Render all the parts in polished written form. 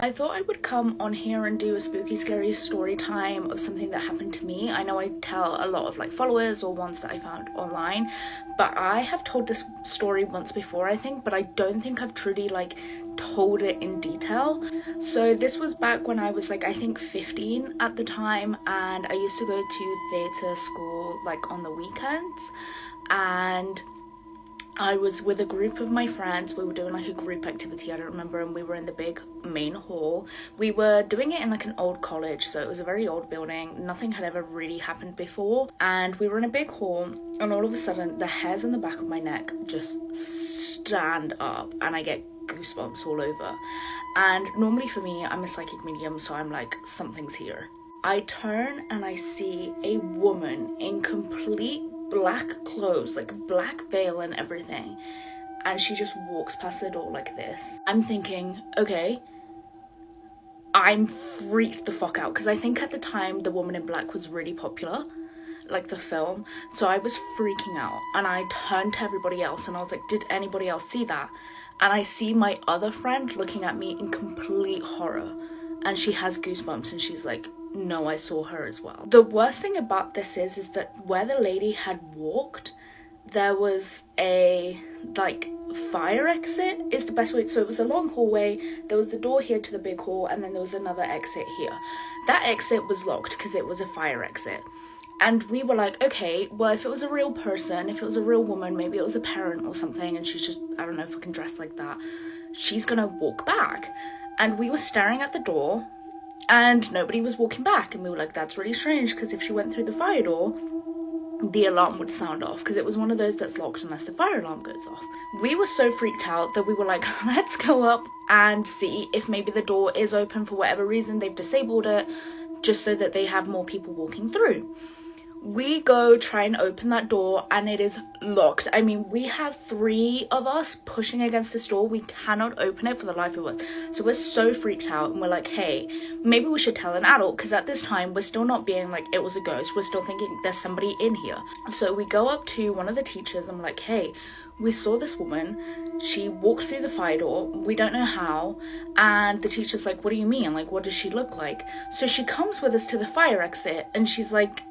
I thought I would come on here and do a spooky scary story time of something that happened to me. I know I tell a lot of like followers or ones that I found online, but I have told this story once before, I think, but I don't think I've truly like told it in detail. So this was back when I was like, I think 15 at the time, and I used to go to theatre school like on the weekends, and I was with a group of my friends. We were doing like a group activity, I don't remember, and we were in the big main hall. We were doing it in like an old college, so it was a very old building. Nothing had ever really happened before, and we were in a big hall, and all of a sudden the hairs on the back of my neck just stand up and I get goosebumps all over. And normally for me, I'm a psychic medium, so I'm like, something's here. I turn and I see a woman in complete black clothes, like black veil and everything, and she just walks past the door like this. I'm thinking, okay, I'm freaked the fuck out, because I think at the time The Woman in Black was really popular, like the film, so I was freaking out, and I turned to everybody else and I was like, did anybody else see that? And I see my other friend looking at me in complete horror, and she has goosebumps and she's like, no, I saw her as well. The worst thing about this is that where the lady had walked, there was a like fire exit is the best way. So it was a long hallway, there was the door here to the big hall, and then there was another exit here. That exit was locked because it was a fire exit. And we were like, okay, well, if it was a real person, if it was a real woman, maybe it was a parent or something, and she's just, I don't know, fucking dressed like that, she's gonna walk back. And we were staring at the door, and nobody was walking back, and we were like, that's really strange, because if she went through the fire door, the alarm would sound off, because it was one of those that's locked unless the fire alarm goes off. We were so freaked out that we were like, let's go up and see if maybe the door is open for whatever reason. They've disabled it just so that they have more people walking through. We go try and open that door and it is locked. I mean, we have 3 of us pushing against this door. We cannot open it for the life of us. So we're so freaked out, and we're like, hey, maybe we should tell an adult, because at this time we're still not being like it was a ghost. We're still thinking there's somebody in here. So we go up to one of the teachers and we're like, hey, we saw this woman, she walked through the fire door, we don't know how. And the teacher's like, what do you mean? Like, what does she look like? So she comes with us to the fire exit and she's like,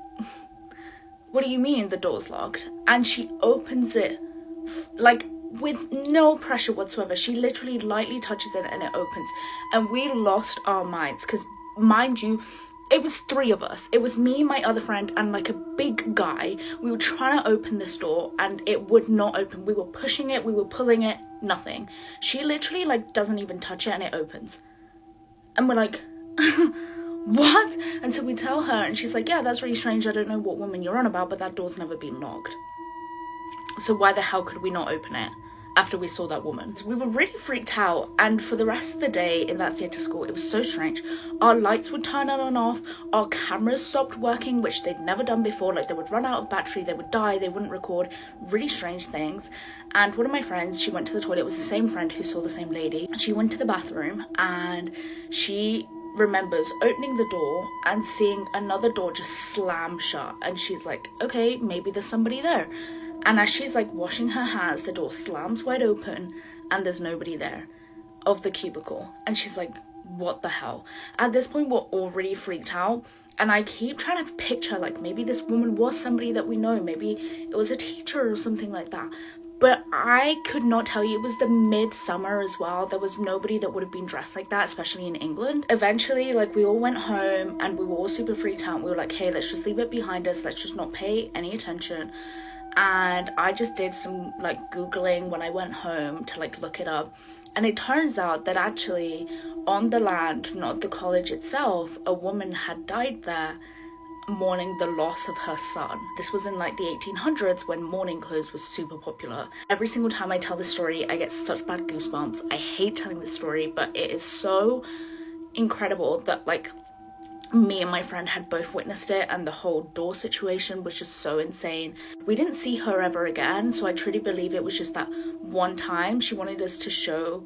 what do you mean the door's locked? And she opens it like with no pressure whatsoever. She literally lightly touches it and it opens. And we lost our minds, because mind you, it was 3 of us. It was me, my other friend, and like a big guy. We were trying to open this door and it would not open. We were pushing it, we were pulling it, nothing. She literally like doesn't even touch it and it opens. And we're like, what? And so we tell her and she's like, yeah, that's really strange. I don't know what woman you're on about, but that door's never been locked. So why the hell could we not open it after we saw that woman? So we were really freaked out, and for the rest of the day in that theatre school, it was so strange. Our lights would turn on and off, our cameras stopped working, which they'd never done before. Like, they would run out of battery, they would die, they wouldn't record, really strange things. And one of my friends, she went to the toilet. It was the same friend who saw the same lady. She went to the bathroom and she remembers opening the door and seeing another door just slam shut, and she's like, okay, maybe there's somebody there. And as she's like washing her hands, the door slams wide open and there's nobody there of the cubicle. And she's like, what the hell? At this point, we're already freaked out, and I keep trying to picture like maybe this woman was somebody that we know, maybe it was a teacher or something like that. But I could not tell you. It was the midsummer as well. There was nobody that would have been dressed like that, especially in England. Eventually, like, we all went home and we were all super freaked out. We were like, hey, let's just leave it behind us. Let's just not pay any attention. And I just did some like Googling when I went home to like look it up. And it turns out that actually on the land, not the college itself, a woman had died there mourning the loss of her son. This was in like the 1800s when mourning clothes was super popular. Every single time I tell this story, I get such bad goosebumps. I hate telling this story, but it is so incredible that like me and my friend had both witnessed it, and the whole door situation was just so insane. We didn't see her ever again, so I truly believe it was just that one time she wanted us to show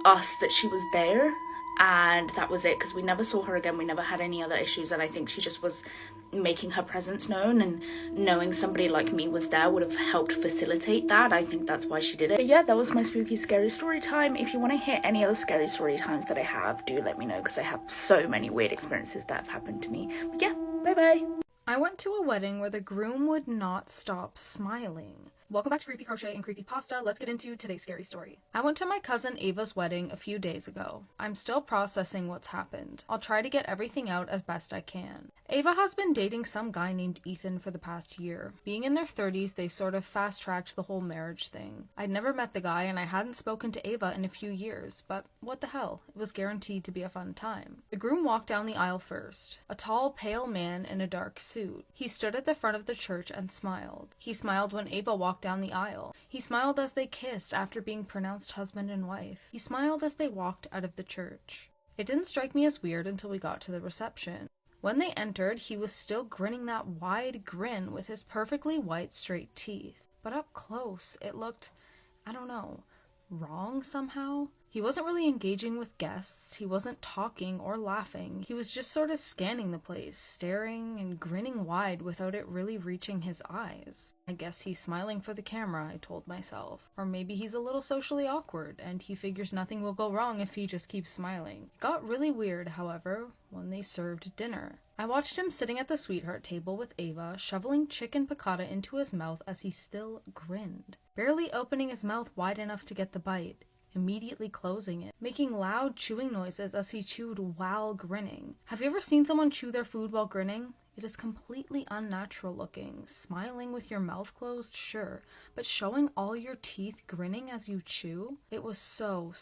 us that she was there, and that was it, because we never saw her again. We never had any other issues, and I think she just was making her presence known, and knowing somebody like me was there would have helped facilitate that. I think that's why she did it. But yeah, that was my spooky scary story time. If you want to hear any other scary story times that I have, do let me know, because I have so many weird experiences that have happened to me. But yeah, bye bye. I went to a wedding where the groom would not stop smiling. Welcome back to Creepy Crochet and Creepy Pasta. Let's get into today's scary story. I went to my cousin Ava's wedding a few days ago. I'm still processing what's happened. I'll try to get everything out as best I can. Ava has been dating some guy named Ethan for the past year. Being in their 30s, they sort of fast-tracked the whole marriage thing. I'd never met the guy and I hadn't spoken to Ava in a few years, but what the hell? It was guaranteed to be a fun time. The groom walked down the aisle first. A tall, pale man in a dark suit. He stood at the front of the church and smiled. He smiled when Ava walked down the aisle. He smiled as they kissed after being pronounced husband and wife. He smiled as they walked out of the church. It didn't strike me as weird until we got to the reception. When they entered, he was still grinning that wide grin with his perfectly white straight teeth. But up close, it looked, I don't know, wrong somehow? He wasn't really engaging with guests, he wasn't talking or laughing, he was just sort of scanning the place, staring and grinning wide without it really reaching his eyes. I guess he's smiling for the camera, I told myself. Or maybe he's a little socially awkward, and he figures nothing will go wrong if he just keeps smiling. It got really weird, however, when they served dinner. I watched him sitting at the sweetheart table with Ava, shoveling chicken piccata into his mouth as he still grinned, barely opening his mouth wide enough to get the bite, immediately closing it, making loud chewing noises as he chewed while grinning. Have you ever seen someone chew their food while grinning? It is completely unnatural looking. Smiling with your mouth closed, sure, but showing all your teeth grinning as you chew? It was so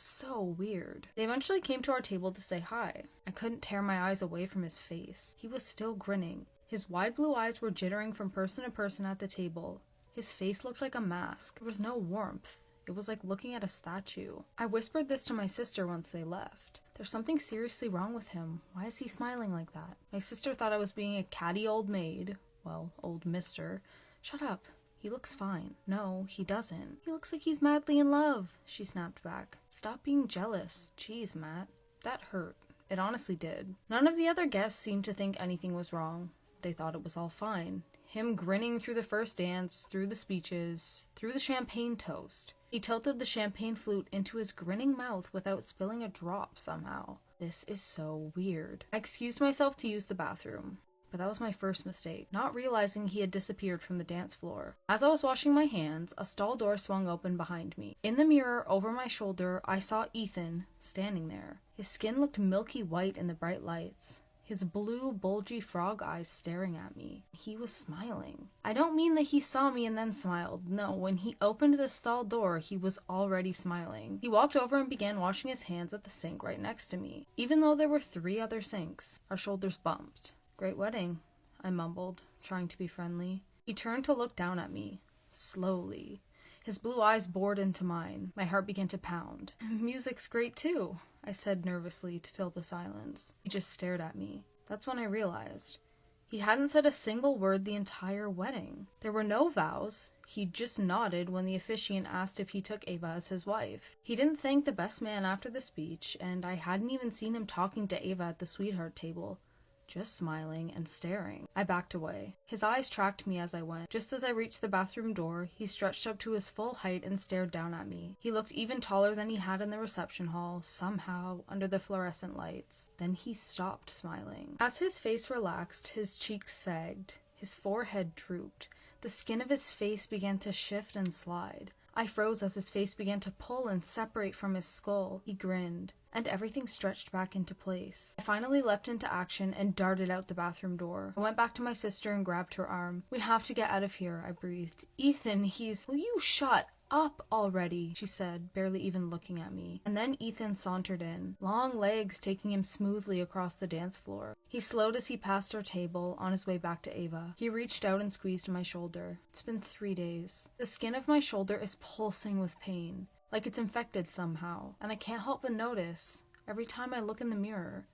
weird. They eventually came to our table to say hi. I couldn't tear my eyes away from his face. He was still grinning. His wide blue eyes were jittering from person to person at the table. His face looked like a mask. There was no warmth. It was like looking at a statue. I whispered this to my sister once they left. There's something seriously wrong with him. Why is he smiling like that? My sister thought I was being a catty old maid. Well, old mister. Shut up. He looks fine. No, he doesn't. He looks like he's madly in love, she snapped back. Stop being jealous. Jeez, Matt. That hurt. It honestly did. None of the other guests seemed to think anything was wrong. They thought it was all fine. Him grinning through the first dance, through the speeches, through the champagne toast. He tilted the champagne flute into his grinning mouth without spilling a drop somehow. This is so weird. I excused myself to use the bathroom. But that was my first mistake, not realizing he had disappeared from the dance floor. As I was washing my hands, a stall door swung open behind me. In the mirror over my shoulder, I saw Ethan standing there. His skin looked milky white in the bright lights. His blue, bulgy frog eyes staring at me. He was smiling. I don't mean that he saw me and then smiled. No, when he opened the stall door, he was already smiling. He walked over and began washing his hands at the sink right next to me, even though there were 3 other sinks. Our shoulders bumped. Great wedding, I mumbled, trying to be friendly. He turned to look down at me, slowly. His blue eyes bored into mine. My heart began to pound. Music's great too, I said nervously to fill the silence. He just stared at me. That's when I realized. He hadn't said a single word the entire wedding. There were no vows. He just nodded when the officiant asked if he took Ava as his wife. He didn't thank the best man after the speech, and I hadn't even seen him talking to Ava at the sweetheart table. Just smiling and staring. I backed away. His eyes tracked me as I went. Just as I reached the bathroom door, he stretched up to his full height and stared down at me. He looked even taller than he had in the reception hall, somehow, under the fluorescent lights. Then he stopped smiling. As his face relaxed, his cheeks sagged. His forehead drooped. The skin of his face began to shift and slide. I froze as his face began to pull and separate from his skull. He grinned, and everything stretched back into place. I finally leapt into action and darted out the bathroom door. I went back to my sister and grabbed her arm. "We have to get out of here," I breathed. "Ethan, he's—" "Will you shut up already?" she said, barely even looking at me. And then Ethan sauntered in, long legs taking him smoothly across the dance floor. He slowed as he passed our table, on his way back to Ava. He reached out and squeezed my shoulder. It's been 3 days. The skin of my shoulder is pulsing with pain, like it's infected somehow, and I can't help but notice, every time I look in the mirror,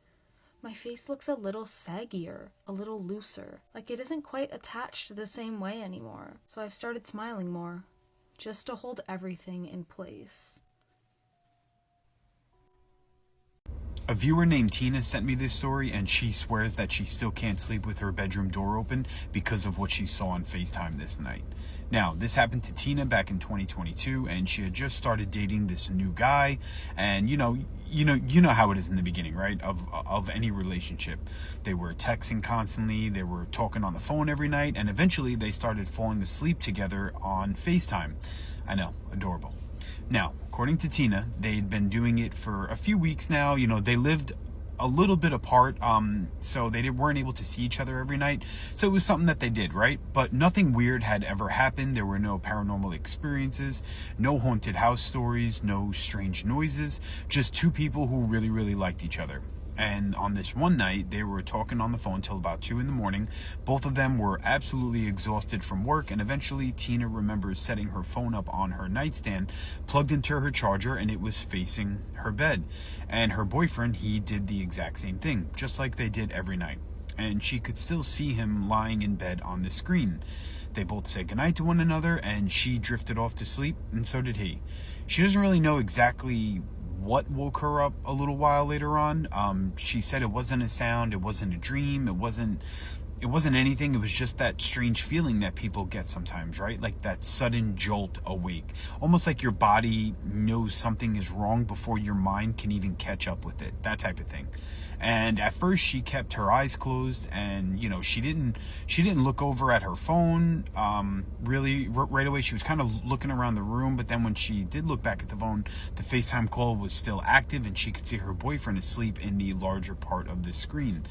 my face looks a little saggier, a little looser, like it isn't quite attached the same way anymore. So I've started smiling more, just to hold everything in place. A viewer named Tina sent me this story, and she swears that she still can't sleep with her bedroom door open because of what she saw on FaceTime this night. Now, this happened to Tina back in 2022, and she had just started dating this new guy, and you know how it is in the beginning, right? Of any relationship. They were texting constantly, they were talking on the phone every night, and eventually they started falling asleep together on FaceTime. I know, adorable. Now, according to Tina, they'd been doing it for a few weeks now. They lived a little bit apart, so they weren't able to see each other every night. So it was something that they did, right? But nothing weird had ever happened. There were no paranormal experiences, no haunted house stories, no strange noises, just two people who really, really liked each other. And on this one night, they were talking on the phone till about 2 a.m. Both of them were absolutely exhausted from work, and eventually Tina remembers setting her phone up on her nightstand, plugged into her charger, and it was facing her bed. And her boyfriend, he did the exact same thing, just like they did every night. And she could still see him lying in bed on the screen. They both said goodnight to one another, and she drifted off to sleep, and so did he. She doesn't really know exactly what woke her up a little while later on. She said it wasn't a sound, it wasn't a dream, it wasn't anything. It was just that strange feeling that people get sometimes, right? Like that sudden jolt awake, almost like your body knows something is wrong before your mind can even catch up with it, that type of thing. And at first she kept her eyes closed, and she didn't look over at her phone really right away. She was kind of looking around the room, but then when she did look back at the phone, the FaceTime call was still active, and she could see her boyfriend asleep in the larger part of the screen.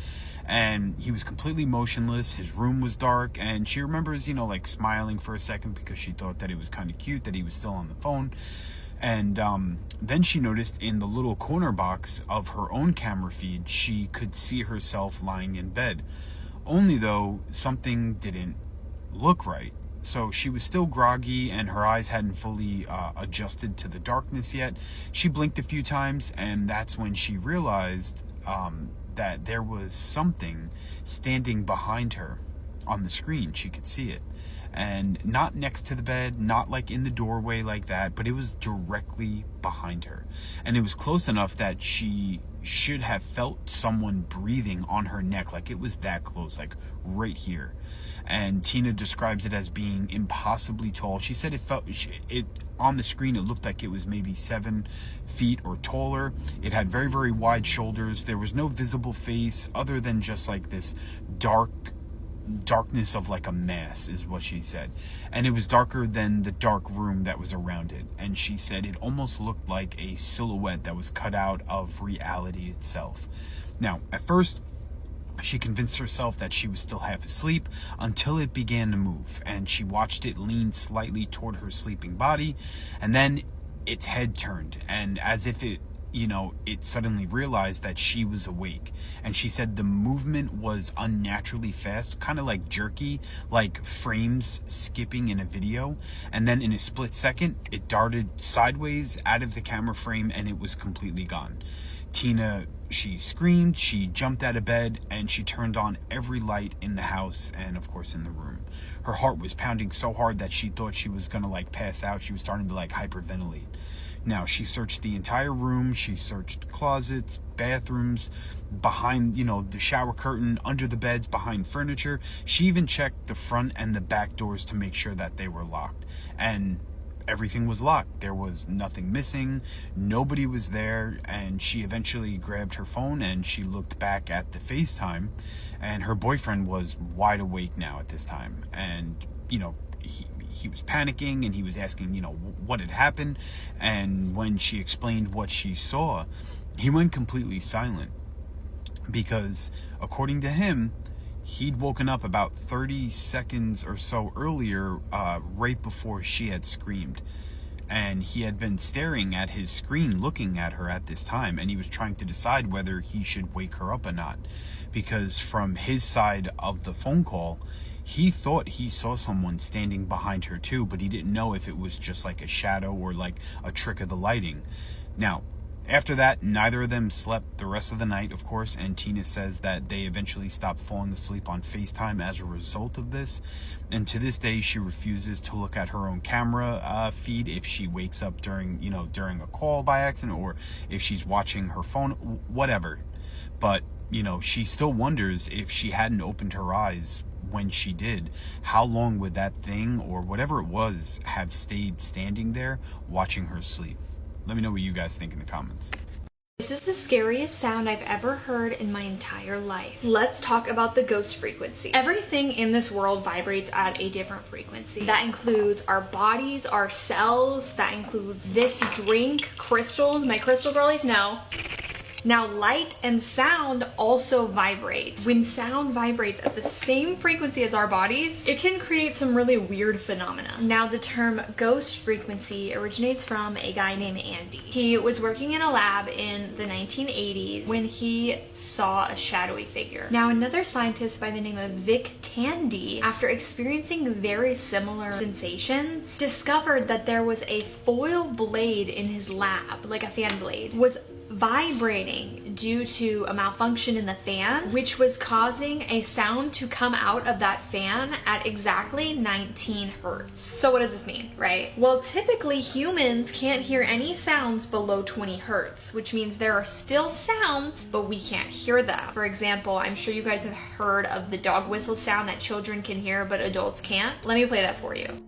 And he was completely motionless. His room was dark, and she remembers like smiling for a second because she thought that it was kind of cute that he was still on the phone. And then she noticed in the little corner box of her own camera feed, she could see herself lying in bed. Only though, something didn't look right. So she was still groggy, and her eyes hadn't fully adjusted to the darkness yet. She blinked a few times, and that's when she realized that there was something standing behind her on the screen. She could see it. And not next to the bed, not like in the doorway like that, but it was directly behind her. And it was close enough that she should have felt someone breathing on her neck, like it was that close, like right here. And Tina describes it as being impossibly tall. She said it on the screen, it looked like it was maybe 7 feet or taller. It had very, very wide shoulders. There was no visible face other than just like this darkness of like a mass, is what she said. And it was darker than the dark room that was around it. And she said it almost looked like a silhouette that was cut out of reality itself. Now, at first, she convinced herself that she was still half asleep until it began to move, and she watched it lean slightly toward her sleeping body, and then its head turned, and as if it suddenly realized that she was awake. And she said the movement was unnaturally fast, kind of like jerky, like frames skipping in a video. And then in a split second, it darted sideways out of the camera frame, and it was completely gone. Tina, she screamed, she jumped out of bed, and she turned on every light in the house and of course in the room. Her heart was pounding so hard that she thought she was gonna pass out. She was starting to hyperventilate. Now, she searched the entire room. She searched closets, bathrooms, behind, the shower curtain, under the beds, behind furniture. She even checked the front and the back doors to make sure that they were locked. And everything was locked. There was nothing missing. Nobody was there. And she eventually grabbed her phone and she looked back at the FaceTime. And her boyfriend was wide awake now at this time. And, he was panicking, and he was asking, what had happened. And when she explained what she saw, he went completely silent, because according to him, he'd woken up about 30 seconds or so earlier, right before she had screamed. And he had been staring at his screen, looking at her at this time, and he was trying to decide whether he should wake her up or not, because from his side of the phone call, he thought he saw someone standing behind her too, but he didn't know if it was just like a shadow or like a trick of the lighting. Now, After that, neither of them slept the rest of the night, of course, and Tina says that they eventually stopped falling asleep on FaceTime as a result of this. And to this day, she refuses to look at her own camera feed if she wakes up during a call by accident, or if she's watching her phone, whatever. But, she still wonders, if she hadn't opened her eyes when she did, how long would that thing, or whatever it was, have stayed standing there watching her sleep? Let me know what you guys think in the comments. This is the scariest sound I've ever heard in my entire life. Let's talk about the ghost frequency. Everything in this world vibrates at a different frequency. That includes our bodies, our cells, that includes this drink, crystals. My crystal girlies know. Now, light and sound also vibrate. When sound vibrates at the same frequency as our bodies, it can create some really weird phenomena. Now, the term ghost frequency originates from a guy named Andy. He was working in a lab in the 1980s when he saw a shadowy figure. Now, another scientist by the name of Vic Tandy, after experiencing very similar sensations, discovered that there was a foil blade in his lab, like a fan blade, was vibrating due to a malfunction in the fan, which was causing a sound to come out of that fan at exactly 19 hertz. So what does this mean, right? Well, typically humans can't hear any sounds below 20 hertz, which means there are still sounds, but we can't hear them. For example, I'm sure you guys have heard of the dog whistle sound that children can hear but adults can't. Let me play that for you.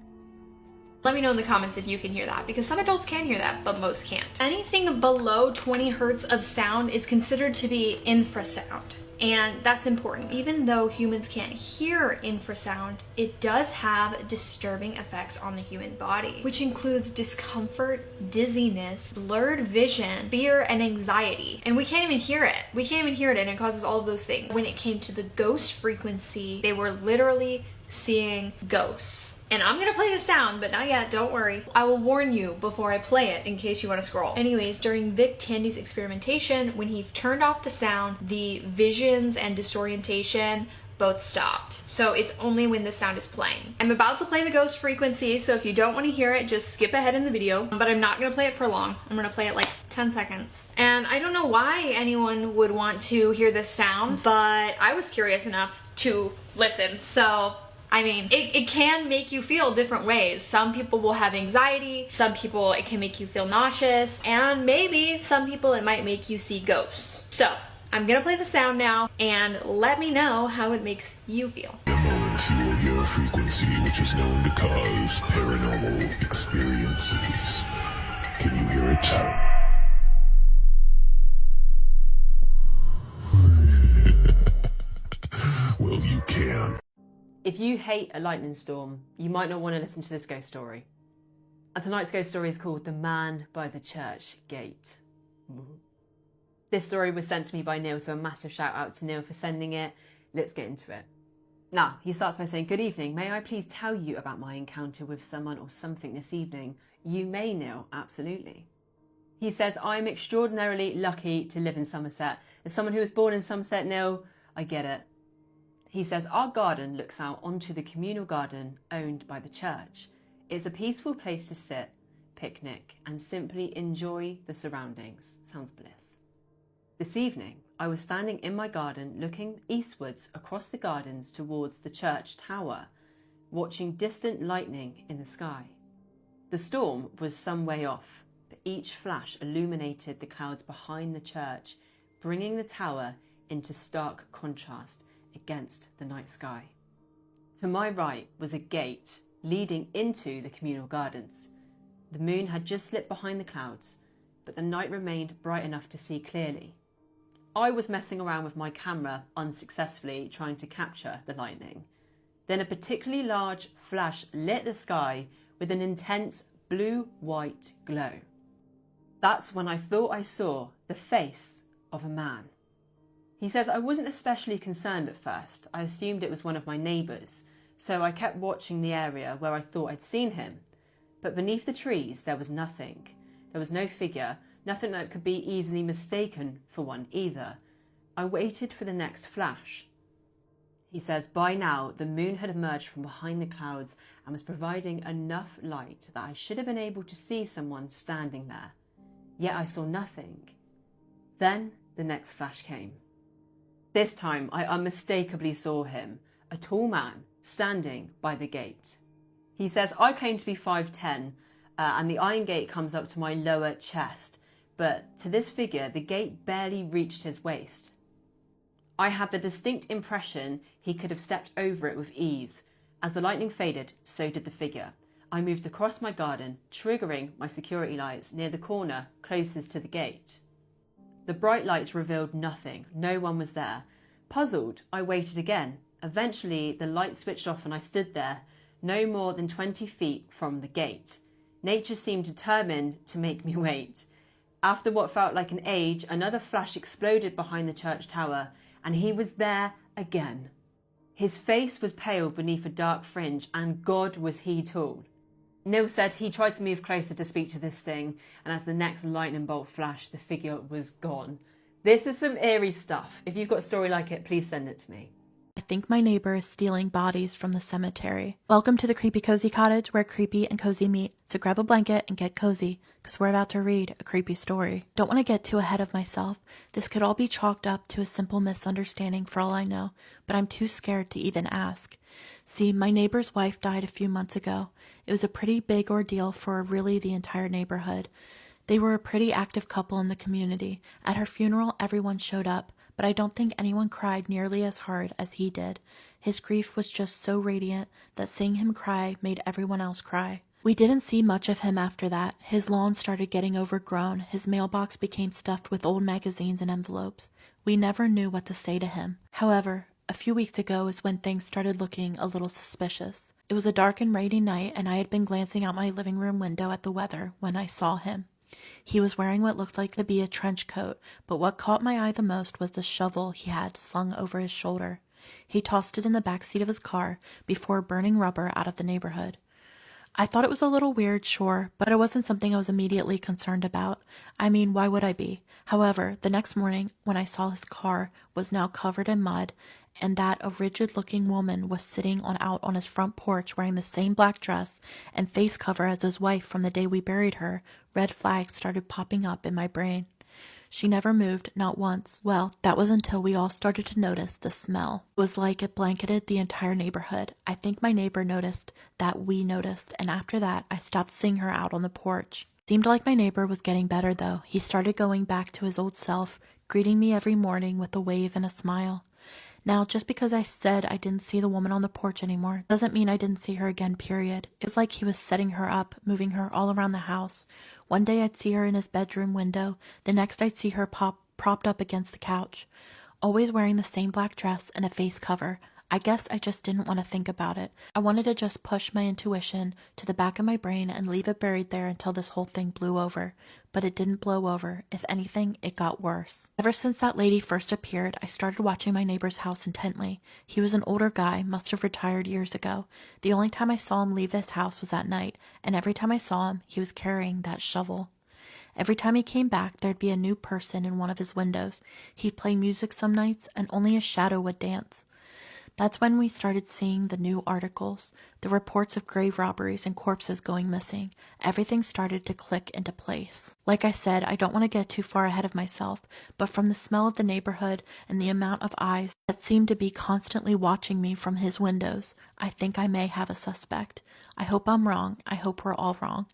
Let me know in the comments if you can hear that, because some adults can hear that, but most can't. Anything below 20 hertz of sound is considered to be infrasound. And that's important. Even though humans can't hear infrasound, it does have disturbing effects on the human body, which includes discomfort, dizziness, blurred vision, fear, and anxiety. And we can't even hear it. We can't even hear it, and it causes all of those things. When it came to the ghost frequency, they were literally seeing ghosts. And I'm gonna play the sound, but not yet, don't worry. I will warn you before I play it in case you wanna scroll. Anyways, during Vic Tandy's experimentation, when he turned off the sound, the visions and disorientation both stopped. So it's only when the sound is playing. I'm about to play the ghost frequency, so if you don't wanna hear it, just skip ahead in the video, but I'm not gonna play it for long. I'm gonna play it like 10 seconds. And I don't know why anyone would want to hear this sound, but I was curious enough to listen, so I mean, it can make you feel different ways. Some people will have anxiety, some people it can make you feel nauseous, and maybe some people it might make you see ghosts. So, I'm gonna play the sound now, and let me know how it makes you feel. In a moment, you will hear a frequency which is known to cause paranormal experiences. Can you hear it? Well, you can. If you hate a lightning storm, you might not want to listen to this ghost story. And tonight's ghost story is called The Man by the Church Gate. This story was sent to me by Neil, so a massive shout out to Neil for sending it. Let's get into it. Now, he starts by saying, "Good evening, may I please tell you about my encounter with someone or something this evening?" You may, Neil, absolutely. He says, "I'm extraordinarily lucky to live in Somerset. As someone who was born in Somerset, Neil, I get it." He says, "Our garden looks out onto the communal garden owned by the church. It's a peaceful place to sit, picnic, and simply enjoy the surroundings. Sounds bliss. This evening, I was standing in my garden looking eastwards across the gardens towards the church tower, watching distant lightning in the sky. The storm was some way off, but each flash illuminated the clouds behind the church, bringing the tower into stark contrast against the night sky. To my right was a gate leading into the communal gardens. The moon had just slipped behind the clouds, but the night remained bright enough to see clearly. I was messing around with my camera unsuccessfully, trying to capture the lightning. Then a particularly large flash lit the sky with an intense blue-white glow. That's when I thought I saw the face of a man." He says, "I wasn't especially concerned at first. I assumed it was one of my neighbours, so I kept watching the area where I thought I'd seen him. But beneath the trees, there was nothing. There was no figure, nothing that could be easily mistaken for one either. I waited for the next flash." He says, "By now, the moon had emerged from behind the clouds and was providing enough light that I should have been able to see someone standing there. yet I saw nothing. Then the next flash came. This time I unmistakably saw him, a tall man, standing by the gate. He says I claim to be 5'10", and the iron gate comes up to my lower chest, but to this figure the gate barely reached his waist. I had the distinct impression he could have stepped over it with ease. As the lightning faded, so did the figure. I moved across my garden, triggering my security lights near the corner closest to the gate. The bright lights revealed nothing. No one was there. Puzzled, I waited again. Eventually, the light switched off and I stood there, no more than 20 feet from the gate. Nature seemed determined to make me wait. After what felt like an age, another flash exploded behind the church tower, and he was there again. His face was pale beneath a dark fringe, and God was he tall. Neil said he tried to move closer to speak to this thing, and as the next lightning bolt flashed, the figure was gone. This is some eerie stuff. If you've got a story like it, please send it to me. I think my neighbor is stealing bodies from the cemetery. Welcome to the Creepy Cozy Cottage, where creepy and cozy meet. So grab a blanket and get cozy, because we're about to read a creepy story. Don't want to get too ahead of myself. This could all be chalked up to a simple misunderstanding for all I know, but I'm too scared to even ask. See, my neighbor's wife died a few months ago. It was a pretty big ordeal for really the entire neighborhood. They were a pretty active couple in the community. At her funeral, everyone showed up, but I don't think anyone cried nearly as hard as he did. His grief was just so radiant that seeing him cry made everyone else cry. We didn't see much of him after that. His lawn started getting overgrown. His mailbox became stuffed with old magazines and envelopes. We never knew what to say to him. However, a few weeks ago is when things started looking a little suspicious. It was a dark and rainy night, and I had been glancing out my living room window at the weather when I saw him. He was wearing what looked like to be a trench coat, but what caught my eye the most was the shovel he had slung over his shoulder. He tossed it in the back seat of his car before burning rubber out of the neighborhood. I thought it was a little weird, sure, but it wasn't something I was immediately concerned about. I mean, why would I be? However, the next morning, when I saw his car was now covered in mud, and that a rigid-looking woman was sitting out on his front porch wearing the same black dress and face cover as his wife from the day we buried her, red flags started popping up in my brain. She never moved, not once. Well, that was until we all started to notice the smell. It was like it blanketed the entire neighborhood. I think my neighbor noticed that we noticed, and after that, I stopped seeing her out on the porch. Seemed like my neighbor was getting better, though. He started going back to his old self, greeting me every morning with a wave and a smile. Now, just because I said I didn't see the woman on the porch anymore doesn't mean I didn't see her again, period. It was like he was setting her up, moving her all around the house. One day I'd see her in his bedroom window. The next I'd see her propped up against the couch, always wearing the same black dress and a face cover. I guess I just didn't want to think about it. I wanted to just push my intuition to the back of my brain and leave it buried there until this whole thing blew over. But it didn't blow over. If anything, it got worse. Ever since that lady first appeared, I started watching my neighbor's house intently. He was an older guy, must have retired years ago. The only time I saw him leave this house was at night, and every time I saw him, he was carrying that shovel. Every time he came back, there'd be a new person in one of his windows. He'd play music some nights, and only a shadow would dance. That's when we started seeing the new articles, the reports of grave robberies and corpses going missing. Everything started to click into place. Like I said, I don't want to get too far ahead of myself, but from the smell of the neighborhood and the amount of eyes that seemed to be constantly watching me from his windows, I think I may have a suspect. I hope I'm wrong. I hope we're all wrong.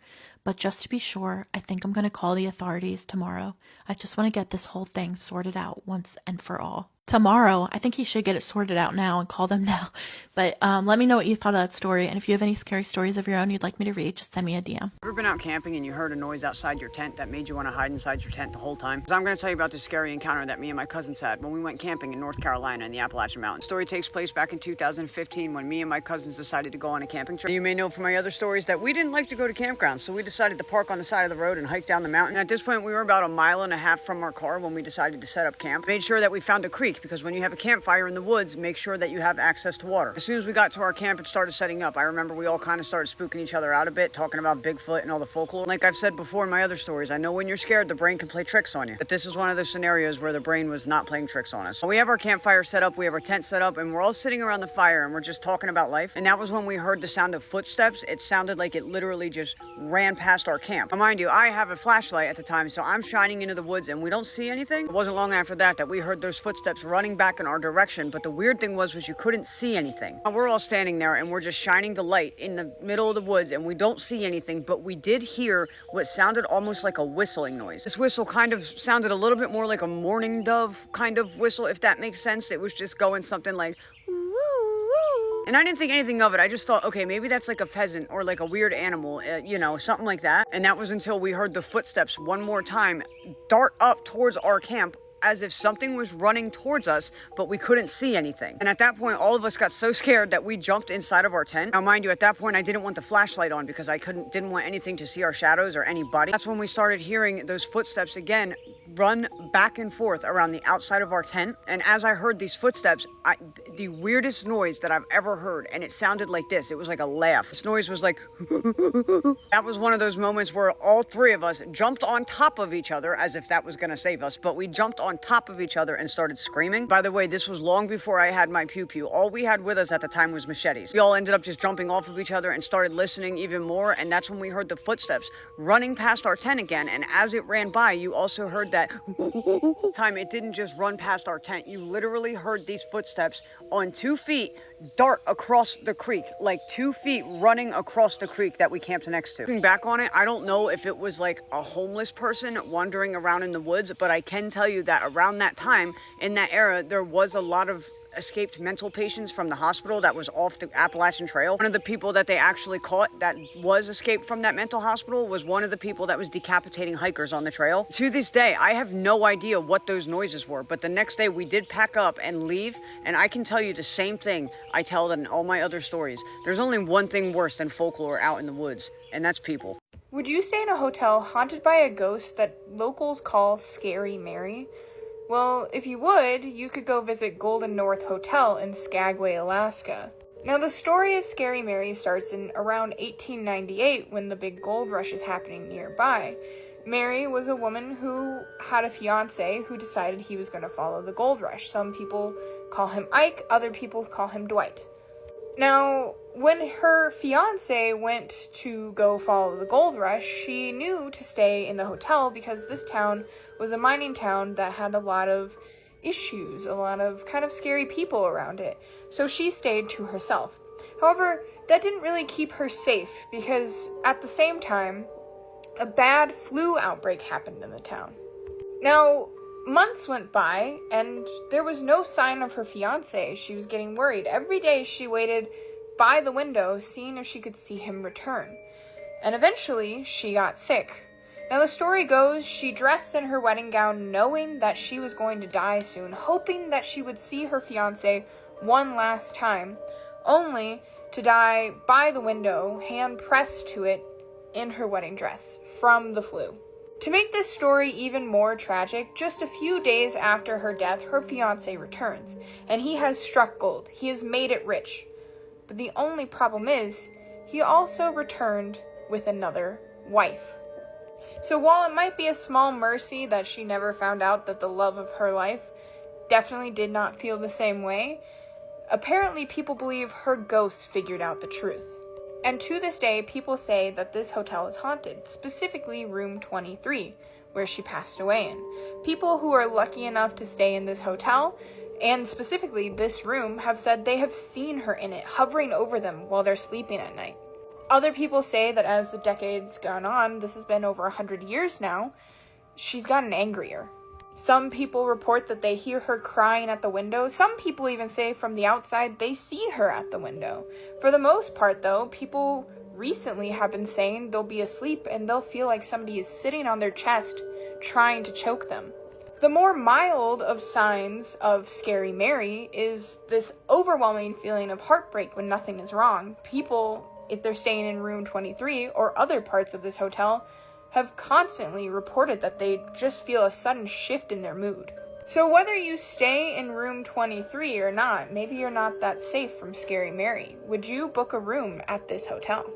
But just to be sure, I think I'm going to call the authorities tomorrow. I just want to get this whole thing sorted out once and for all. Tomorrow? I think you should get it sorted out now and call them now. But let me know what you thought of that story. And if you have any scary stories of your own you'd like me to read, just send me a DM. Ever been out camping and you heard a noise outside your tent that made you want to hide inside your tent the whole time? So I'm going to tell you about this scary encounter that me and my cousins had when we went camping in North Carolina in the Appalachian Mountains. The story takes place back in 2015 when me and my cousins decided to go on a camping trip. You may know from my other stories that we didn't like to go to campgrounds, so we decided to park on the side of the road and hike down the mountain. At this point, we were about 1.5 miles from our car when we decided to set up camp. Made sure that we found a creek, because when you have a campfire in the woods, make sure that you have access to water. As soon as we got to our camp and started setting up, I remember we all kind of started spooking each other out a bit, talking about Bigfoot and all the folklore. Like I've said before in my other stories, I know when you're scared, the brain can play tricks on you. But this is one of those scenarios where the brain was not playing tricks on us. So we have our campfire set up, we have our tent set up, and we're all sitting around the fire and we're just talking about life. And that was when we heard the sound of footsteps. It sounded like it literally just ran past our camp. Now, mind you, I have a flashlight at the time, so I'm shining into the woods and we don't see anything. It wasn't long after that we heard those footsteps running back in our direction, but the weird thing was you couldn't see anything. Now, we're all standing there and we're just shining the light in the middle of the woods and we don't see anything, but we did hear what sounded almost like a whistling noise. This whistle kind of sounded a little bit more like a mourning dove kind of whistle, if that makes sense. It was just going something like, and I didn't think anything of it. I just thought, okay, maybe that's like a pheasant or like a weird animal, you know, something like that. And that was until we heard the footsteps one more time dart up towards our camp, as if something was running towards us, but we couldn't see anything. And at that point, all of us got so scared that we jumped inside of our tent. Now, mind you, at that point, I didn't want the flashlight on because I didn't want anything to see our shadows or anybody. That's when we started hearing those footsteps again run back and forth around the outside of our tent. And as I heard these footsteps, the weirdest noise that I've ever heard, and it sounded like this. It was like a laugh. This noise was like, that was one of those moments where all three of us jumped on top of each other as if that was gonna save us, but we jumped on top of each other and started screaming. By the way, this was long before I had my pew-pew. All we had with us at the time was machetes. We all ended up just jumping off of each other and started listening even more, and that's when we heard the footsteps running past our tent again. And as it ran by, you also heard that time. It didn't just run past our tent. You literally heard these footsteps on 2 feet dart across the creek, like 2 feet running across the creek that we camped next to. Looking back on it, I don't know if it was like a homeless person wandering around in the woods, but I can tell you that around that time, in that era, there was a lot of escaped mental patients from the hospital that was off the Appalachian Trail. One of the people that they actually caught that was escaped from that mental hospital was one of the people that was decapitating hikers on the trail. To this day, I have no idea what those noises were, but the next day we did pack up and leave, and I can tell you the same thing I tell in all my other stories. There's only one thing worse than folklore out in the woods, and that's people. Would you stay in a hotel haunted by a ghost that locals call Scary Mary? Well, if you would, you could go visit Golden North Hotel in Skagway, Alaska. Now, the story of Scary Mary starts in around 1898 when the big gold rush is happening nearby. Mary was a woman who had a fiance who decided he was going to follow the gold rush. Some people call him Ike, other people call him Dwight. Now, when her fiance went to go follow the gold rush, she knew to stay in the hotel because this town was a mining town that had a lot of issues, a lot of kind of scary people around it. So she stayed to herself. However, that didn't really keep her safe because at the same time, a bad flu outbreak happened in the town. Now, months went by and there was no sign of her fiance. She was getting worried. Every day she waited by the window, seeing if she could see him return. And eventually, she got sick. Now, the story goes, she dressed in her wedding gown knowing that she was going to die soon, hoping that she would see her fiancé one last time, only to die by the window, hand pressed to it in her wedding dress from the flu. To make this story even more tragic, just a few days after her death, her fiancé returns, and he has struck gold. He has made it rich. But the only problem is, he also returned with another wife. So while it might be a small mercy that she never found out that the love of her life definitely did not feel the same way, apparently people believe her ghost figured out the truth. And to this day, people say that this hotel is haunted, specifically room 23, where she passed away in. People who are lucky enough to stay in this hotel, and specifically this room, have said they have seen her in it, hovering over them while they're sleeping at night. Other people say that as the decades gone on, this has been over 100 years now, she's gotten angrier. Some people report that they hear her crying at the window. Some people even say from the outside they see her at the window. For the most part, though, people recently have been saying they'll be asleep and they'll feel like somebody is sitting on their chest trying to choke them. The more mild of signs of Scary Mary is this overwhelming feeling of heartbreak when nothing is wrong. People, if they're staying in room 23 or other parts of this hotel, have constantly reported that they just feel a sudden shift in their mood. So whether you stay in room 23 or not, maybe you're not that safe from Scary Mary. Would you book a room at this hotel?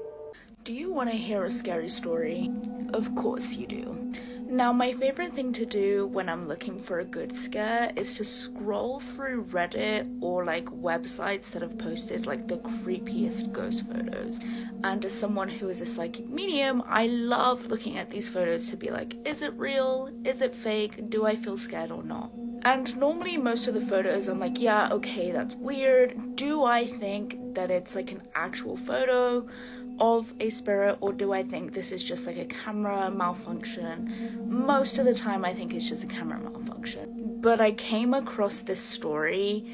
Do you want to hear a scary story? Of course you do. Now, my favorite thing to do when I'm looking for a good scare is to scroll through Reddit or like websites that have posted like the creepiest ghost photos. And as someone who is a psychic medium, I love looking at these photos to be like, is it real? Is it fake? Do I feel scared or not? And normally most of the photos I'm like, yeah, okay, that's weird. Do I think that it's like an actual photo of a spirit, or do I think this is just like a camera malfunction? Most of the time I think it's just a camera malfunction. But I came across this story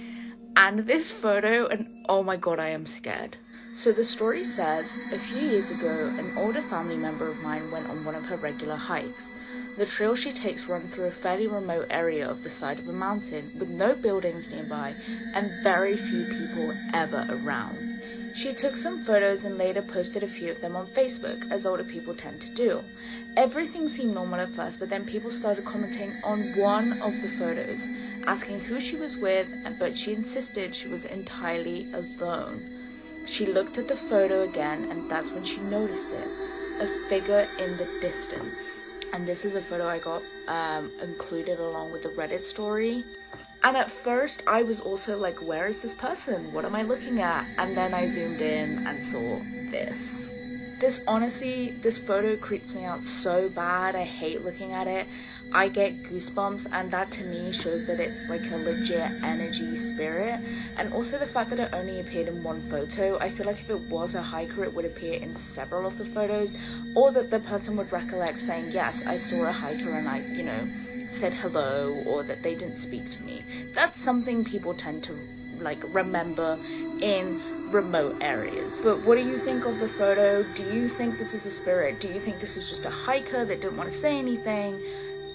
and this photo, and oh my god, I am scared. So the story says, a few years ago, an older family member of mine went on one of her regular hikes. The trail she takes run through a fairly remote area of the side of a mountain with no buildings nearby and very few people ever around. She took some photos and later posted a few of them on Facebook, as older people tend to do. Everything seemed normal at first, but then people started commenting on one of the photos, asking who she was with, but she insisted she was entirely alone. She looked at the photo again, and that's when she noticed it, a figure in the distance. And this is a photo I got included along with the Reddit story. And at first I was also like, where is this person? What am I looking at? And then I zoomed in and saw this. This photo creeped me out so bad. I hate looking at it. I get goosebumps, and that to me shows that it's like a legit energy spirit. And also the fact that it only appeared in one photo. I feel like if it was a hiker, it would appear in several of the photos, or that the person would recollect saying, yes, I saw a hiker and I, said hello, or that they didn't speak to me. That's something people tend to like remember in remote areas. But what do you think of the photo? Do you think this is a spirit? Do you think this is just a hiker that didn't want to say anything?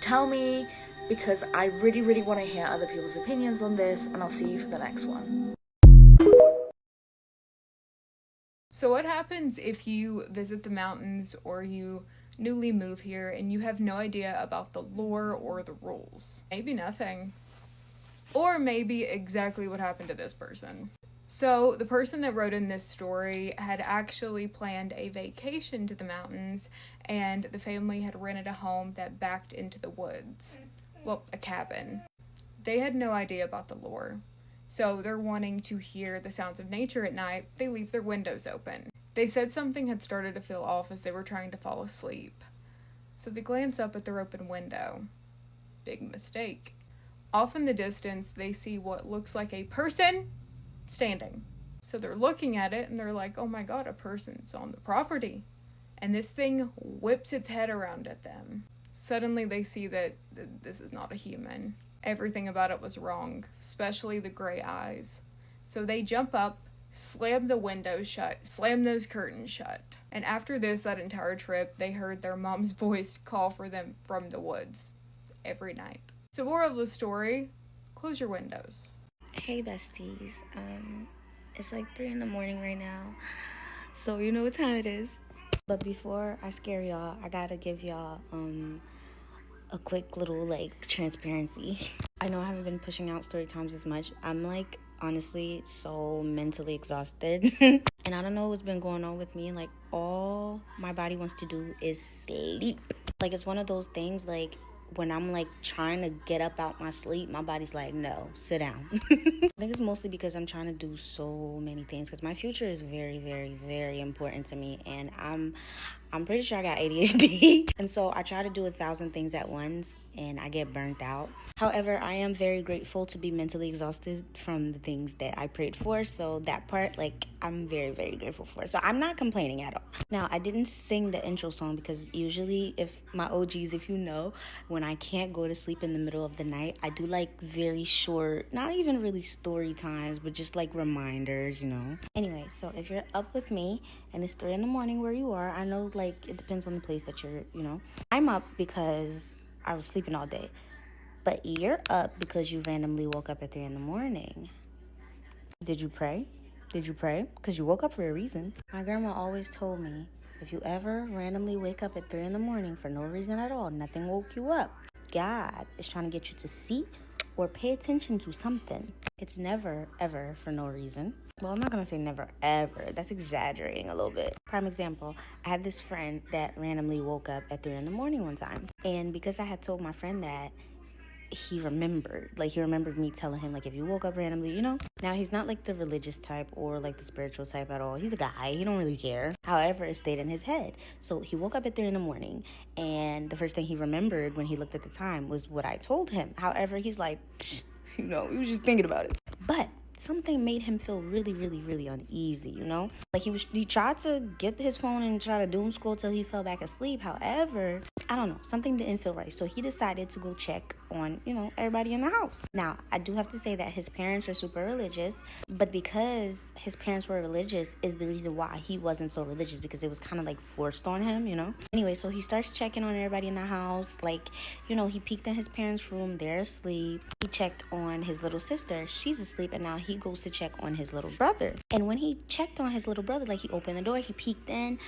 Tell me, because I really, really want to hear other people's opinions on this, and I'll see you for the next one. So what happens if you visit the mountains or you newly move here and you have no idea about the lore or the rules? Maybe nothing. Or maybe exactly what happened to this person. So the person that wrote in this story had actually planned a vacation to the mountains, and the family had rented a home that backed into the woods. Well, a cabin. They had no idea about the lore. So they're wanting to hear the sounds of nature at night. They leave their windows open. They said something had started to feel off as they were trying to fall asleep. So they glance up at their open window. Big mistake. Off in the distance, they see what looks like a person standing. So they're looking at it and they're like, oh my god, a person's on the property. And this thing whips its head around at them. Suddenly they see that this is not a human. Everything about it was wrong, especially the gray eyes. So they jump up, slam the windows shut, slam those curtains shut. And after this, that entire trip, they heard their mom's voice call for them from the woods every night. So moral of the story, close your windows. Hey besties, it's like 3 in the morning right now, so you know what time it is. But before I scare y'all, I gotta give y'all a quick little like transparency. I know I haven't been pushing out story times as much. I'm like honestly so mentally exhausted and I don't know what's been going on with me. Like all my body wants to do is sleep. Like it's one of those things, like when I'm like trying to get up out my sleep, my body's like, no, sit down. I think it's mostly because I'm trying to do so many things, because my future is very, very, very important to me, and I'm pretty sure I got ADHD. And so I try to do 1,000 things at once and I get burnt out. However, I am very grateful to be mentally exhausted from the things that I prayed for. So that part, like, I'm very, very grateful for. So I'm not complaining at all. Now, I didn't sing the intro song because usually, if my OGs, if you know, when I can't go to sleep in the middle of the night, I do like very short, not even really story times, but just like reminders, you know. Anyway, so if you're up with me and it's 3 in the morning where you are, I know like it depends on the place that you're, you know. I'm up because I was sleeping all day. But you're up because you randomly woke up at 3 in the morning. Did you pray? Did you pray? Because you woke up for a reason. My grandma always told me, if you ever randomly wake up at 3 in the morning for no reason at all, nothing woke you up, God is trying to get you to see or pay attention to something. It's never, ever for no reason. Well, I'm not going to say never, ever. That's exaggerating a little bit. Prime example, I had this friend that randomly woke up at 3 in the morning one time. And because I had told my friend that, he remembered me telling him, like, if you woke up randomly, you know. Now, he's not like the religious type or like the spiritual type at all. He's a guy. He don't really care. However, it stayed in his head. So he woke up at 3 in the morning, and the first thing he remembered when he looked at the time was what I told him. However, he's like, you know, he was just thinking about it. But something made him feel really, really, really uneasy, you know? Like, he tried to get his phone and try to doom scroll till he fell back asleep. However, I don't know, something didn't feel right. So he decided to go check on, you know, everybody in the house. Now, I do have to say that his parents are super religious, but because his parents were religious is the reason why he wasn't so religious, because it was kind of like forced on him, you know? Anyway, so he starts checking on everybody in the house. Like, you know, he peeked in his parents' room, they're asleep. He checked on his little sister, she's asleep, and now he goes to check on his little brother. And when he checked on his little brother, like, he opened the door, he peeked in,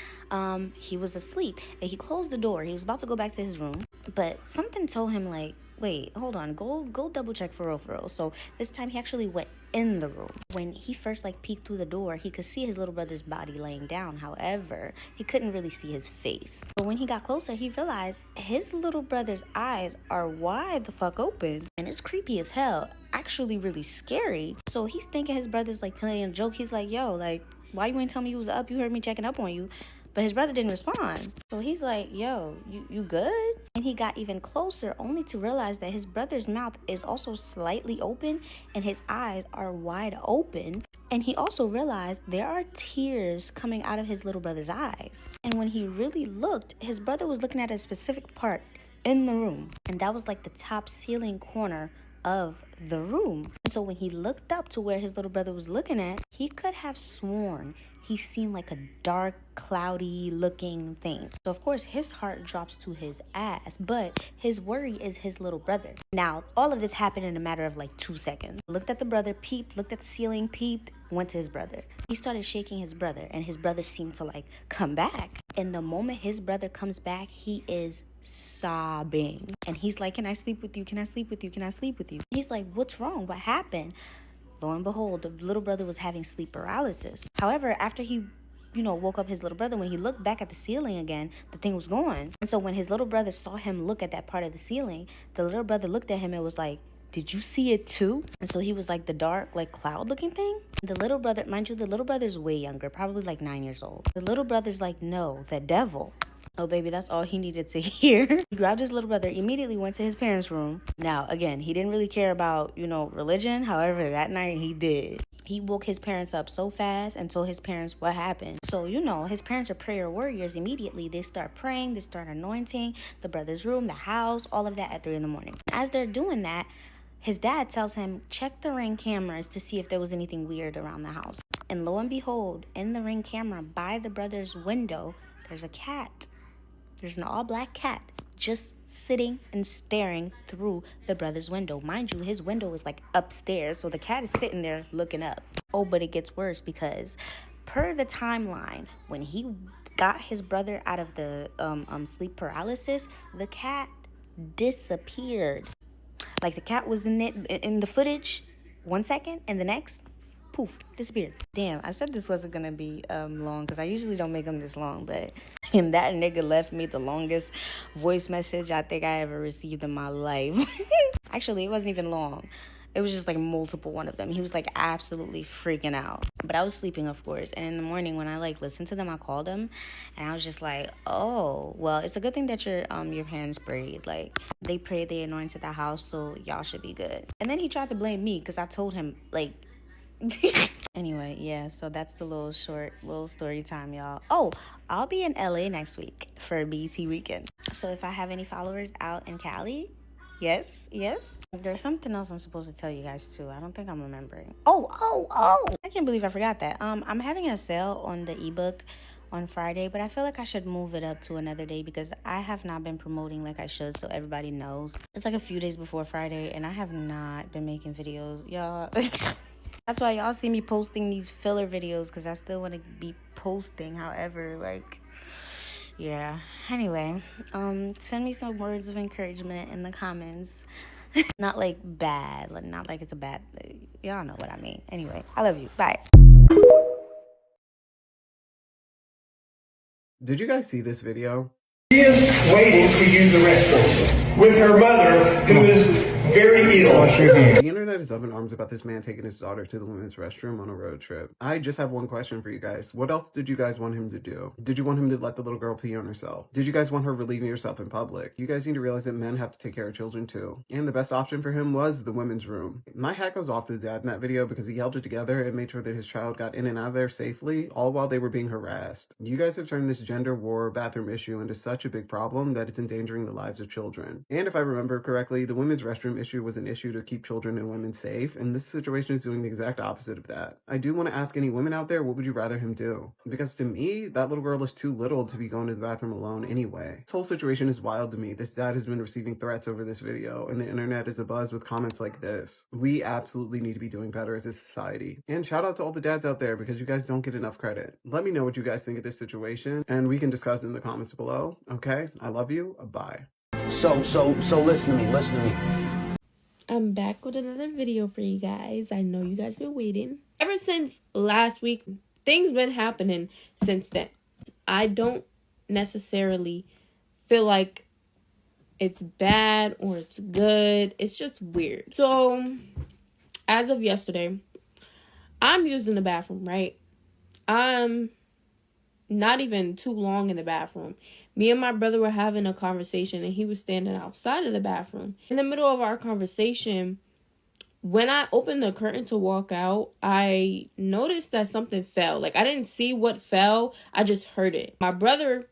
he was asleep, and he closed the door. He was about to go back to his room, but something told him, like, wait, hold on, go double check for real. So this time he actually went in the room. When he first like peeked through the door, he could see his little brother's body laying down. However, he couldn't really see his face. But when he got closer, he realized his little brother's eyes are wide the fuck open, and it's creepy as hell, actually really scary. So he's thinking his brother's like playing a joke. He's like, yo, like, why you ain't tell me you was up? You heard me checking up on you. But his brother didn't respond. So he's like, yo, you good? And he got even closer, only to realize that his brother's mouth is also slightly open and his eyes are wide open. And he also realized there are tears coming out of his little brother's eyes. And when he really looked, his brother was looking at a specific part in the room. And that was like the top ceiling corner of the room. So when he looked up to where his little brother was looking at, he could have sworn he seen like a dark, cloudy looking thing. So of course his heart drops to his ass, but his worry is his little brother. Now, all of this happened in a matter of like 2 seconds. Looked at the brother, peeped, looked at the ceiling, peeped, went to his brother. He started shaking his brother, and his brother seemed to like come back. And the moment his brother comes back, he is sobbing. And he's like, can I sleep with you? Can I sleep with you? Can I sleep with you? He's like, what's wrong? What happened? Lo and behold, the little brother was having sleep paralysis. However, after he, you know, woke up his little brother, when he looked back at the ceiling again, the thing was gone. And so when his little brother saw him look at that part of the ceiling, the little brother looked at him and was like, did you see it too? And so he was like the dark, like cloud looking thing. The little brother, mind you, the little brother's way younger, probably like 9 years old. The little brother's like, no, the devil. Oh, baby, that's all he needed to hear. He grabbed his little brother, immediately went to his parents' room. Now, again, he didn't really care about, you know, religion. However, that night he did. He woke his parents up so fast and told his parents what happened. So, you know, his parents are prayer warriors. Immediately, they start praying, they start anointing the brother's room, the house, all of that at 3 in the morning. As they're doing that, his dad tells him, check the Ring cameras to see if there was anything weird around the house. And lo and behold, in the Ring camera by the brother's window, there's a cat. There's an all-black cat just sitting and staring through the brother's window. Mind you, his window is like upstairs, so the cat is sitting there looking up. Oh, but it gets worse, because per the timeline, when he got his brother out of the sleep paralysis, the cat disappeared. Like, the cat was in the footage 1 second, and the next, poof, disappeared. Damn, I said this wasn't gonna be long, because I usually don't make them this long, but and that nigga left me the longest voice message I think I ever received in my life. Actually, it wasn't even long. It was just like multiple one of them. He was like absolutely freaking out. But I was sleeping, of course. And in the morning when I like listened to them, I called him. And I was just like, oh, well, it's a good thing that your parents prayed. Like, they prayed, they anointed the house, so y'all should be good. And then he tried to blame me because I told him, like, anyway, yeah, so that's the little story time, y'all. Oh, I'll be in LA next week for BET weekend. So if I have any followers out in Cali, yes. There's something else I'm supposed to tell you guys too. I don't think I'm remembering. Oh. I can't believe I forgot that. I'm having a sale on the ebook on Friday, but I feel like I should move it up to another day because I have not been promoting like I should, so everybody knows. It's like a few days before Friday, and I have not been making videos, y'all. That's why y'all see me posting these filler videos, because I still want to be posting. However, like, yeah. Anyway, send me some words of encouragement in the comments. Not like bad, like not like it's a bad, y'all know what I mean. Anyway, I love you. Bye. Did you guys see this video? She is waiting to use the restroom with her mother, who is very ill. The internet is up in arms about this man taking his daughter to the women's restroom on a road trip. I just have one question for you guys. What else did you guys want him to do? Did you want him to let the little girl pee on herself? Did you guys want her relieving herself in public? You guys need to realize that men have to take care of children too. And the best option for him was the women's room. My hat goes off to the dad in that video because he held it together and made sure that his child got in and out of there safely, all while they were being harassed. You guys have turned this gender war bathroom issue into such a big problem that it's endangering the lives of children. And if I remember correctly, the women's restroom issue was an issue to keep children and women safe, and this situation is doing the exact opposite of that. I do want to ask any women out there, what would you rather him do? Because to me, that little girl is too little to be going to the bathroom alone anyway. This whole situation is wild to me. This dad has been receiving threats over this video, and the internet is abuzz with comments like this. We absolutely need to be doing better as a society. And shout out to all the dads out there, because you guys don't get enough credit. Let me know what you guys think of this situation, and we can discuss in the comments below. Okay? I love you. Bye. So listen to me. I'm back with another video for you guys. I know you guys been waiting. Ever since last week, things been happening since then. I don't necessarily feel like it's bad or it's good. It's just weird. So, as of yesterday, I'm using the bathroom, right? I'm not even too long in the bathroom. Me and my brother were having a conversation and he was standing outside of the bathroom. In the middle of our conversation, when I opened the curtain to walk out, I noticed that something fell. Like, I didn't see what fell. I just heard it. My brother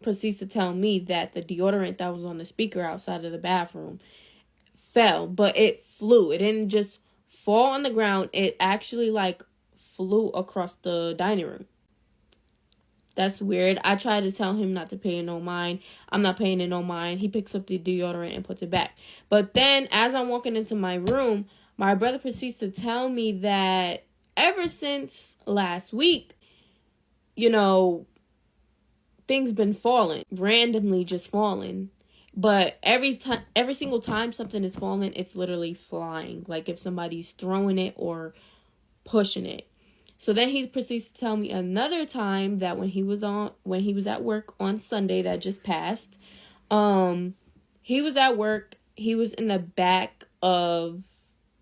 proceeds to tell me that the deodorant that was on the speaker outside of the bathroom fell, but it flew. It didn't just fall on the ground. It actually, like, flew across the dining room. That's weird. I tried to tell him not to pay no mind. I'm not paying it no mind. He picks up the deodorant and puts it back. But then as I'm walking into my room, my brother proceeds to tell me that ever since last week, you know, things been falling. Randomly just falling. But every single time something is falling, it's literally flying. Like if somebody's throwing it or pushing it. So then he proceeds to tell me another time that when he was at work on Sunday that just passed, he was at work, he was in the back of,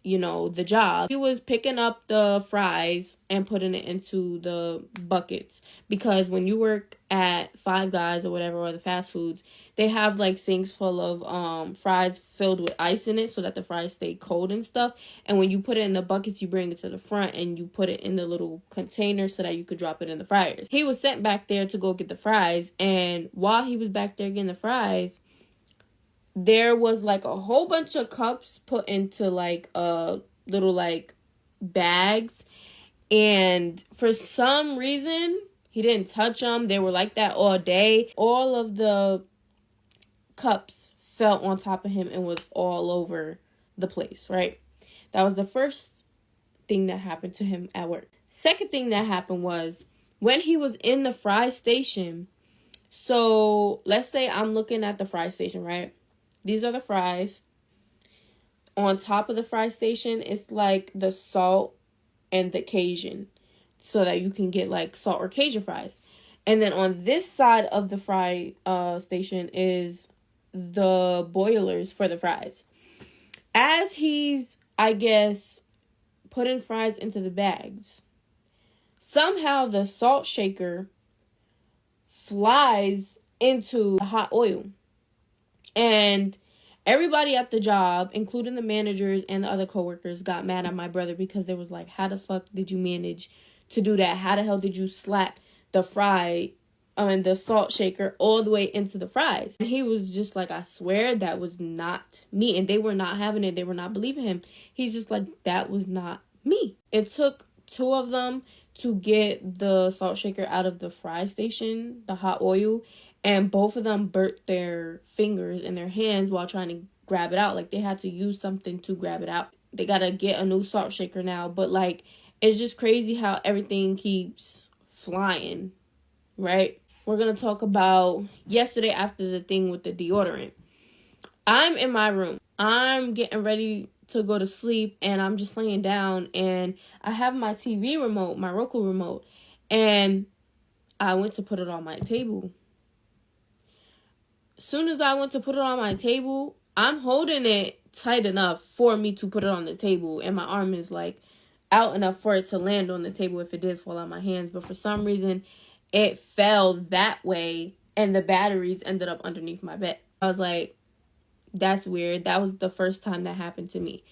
you know, the job. He was picking up the fries and putting it into the buckets, because when you work at Five Guys or whatever, or the fast foods, they have like sinks full of fries filled with ice in it so that the fries stay cold and stuff. And when you put it in the buckets, you bring it to the front and you put it in the little container so that you could drop it in the fryers. He was sent back there to go get the fries, and while he was back there getting the fries, there was like a whole bunch of cups put into like little like bags, and for some reason he didn't touch them. They were like that all day. All of the cups fell on top of him and was all over the place, right? That was the first thing that happened to him at work. Second thing that happened was when he was in the fry station. So let's say I'm looking at the fry station, right? These are the fries. On top of the fry station, it's like the salt and the Cajun, so that you can get like salt or Cajun fries. And then on this side of the fry station is the boilers for the fries. As he's, I guess, putting fries into the bags, somehow the salt shaker flies into the hot oil. And everybody at the job, including the managers and the other coworkers, got mad at my brother because they was like, how the fuck did you manage to do that? How the hell did you slap the the salt shaker all the way into the fries? And he was just like, I swear that was not me. And they were not having it. They were not believing him. He's just like, that was not me. It took two of them to get the salt shaker out of the fry station, the hot oil, and both of them burnt their fingers and their hands while trying to grab it out. Like, they had to use something to grab it out. They gotta get a new salt shaker now. But, like, it's just crazy how everything keeps flying, right? We're gonna talk about yesterday after the thing with the deodorant. I'm in my room. I'm getting ready to go to sleep, and I'm just laying down, and I have my TV remote, my Roku remote, and I went to put it on my table. As soon as I went to put it on my table, I'm holding it tight enough for me to put it on the table, and my arm is like out enough for it to land on the table if it did fall out of my hands. But for some reason, it fell that way, and the batteries ended up underneath my bed. I was like, that's weird. That was the first time that happened to me.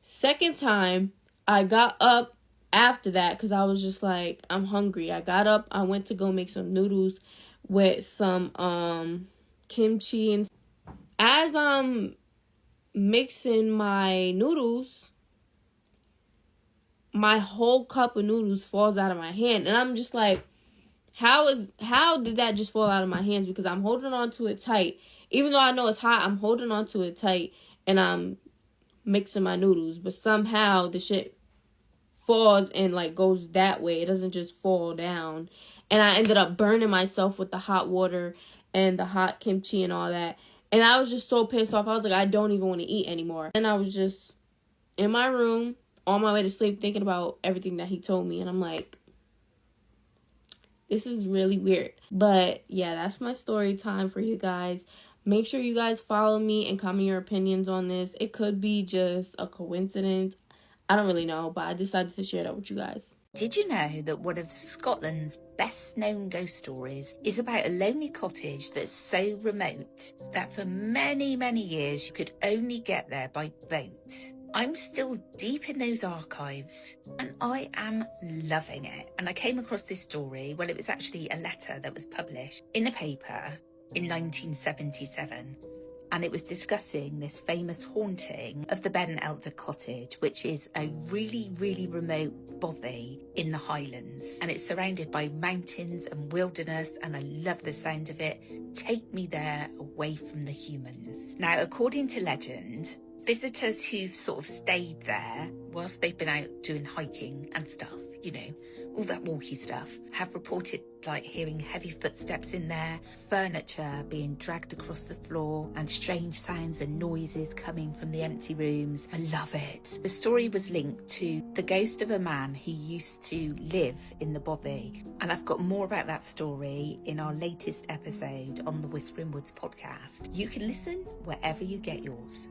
Second time, I got up after that because I was just like, I'm hungry. I got up. I went to go make some noodles with some kimchi. And as I'm mixing my noodles, my whole cup of noodles falls out of my hand. And I'm just like, how did that just fall out of my hands? Because I'm holding on to it tight. Even though I know it's hot, I'm holding on to it tight and I'm mixing my noodles. But somehow the shit falls and like goes that way. It doesn't just fall down. And I ended up burning myself with the hot water and the hot kimchi and all that. And I was just so pissed off. I was like, I don't even want to eat anymore. And I was just in my room on my way to sleep thinking about everything that he told me. And I'm like, this is really weird. But yeah, that's my story time for you guys. Make sure you guys follow me and comment your opinions on this. It could be just a coincidence. I don't really know, but I decided to share that with you guys. Did you know that one of Scotland's best known ghost stories is about a lonely cottage that's so remote that for many, many years you could only get there by boat? I'm still deep in those archives and I am loving it. And I came across this story, well, it was actually a letter that was published in a paper in 1977. And it was discussing this famous haunting of the Ben Alder cottage, which is a really, really remote bothy in the Highlands. And it's surrounded by mountains and wilderness, and I love the sound of it. Take me there away from the humans. Now, according to legend, visitors who've sort of stayed there whilst they've been out doing hiking and stuff, you know, all that walky stuff, have reported like hearing heavy footsteps in there, furniture being dragged across the floor, and strange sounds and noises coming from the empty rooms. I love it. The story was linked to the ghost of a man who used to live in the bothy, and I've got more about that story in our latest episode on the Whispering Woods podcast. You can listen wherever you get yours.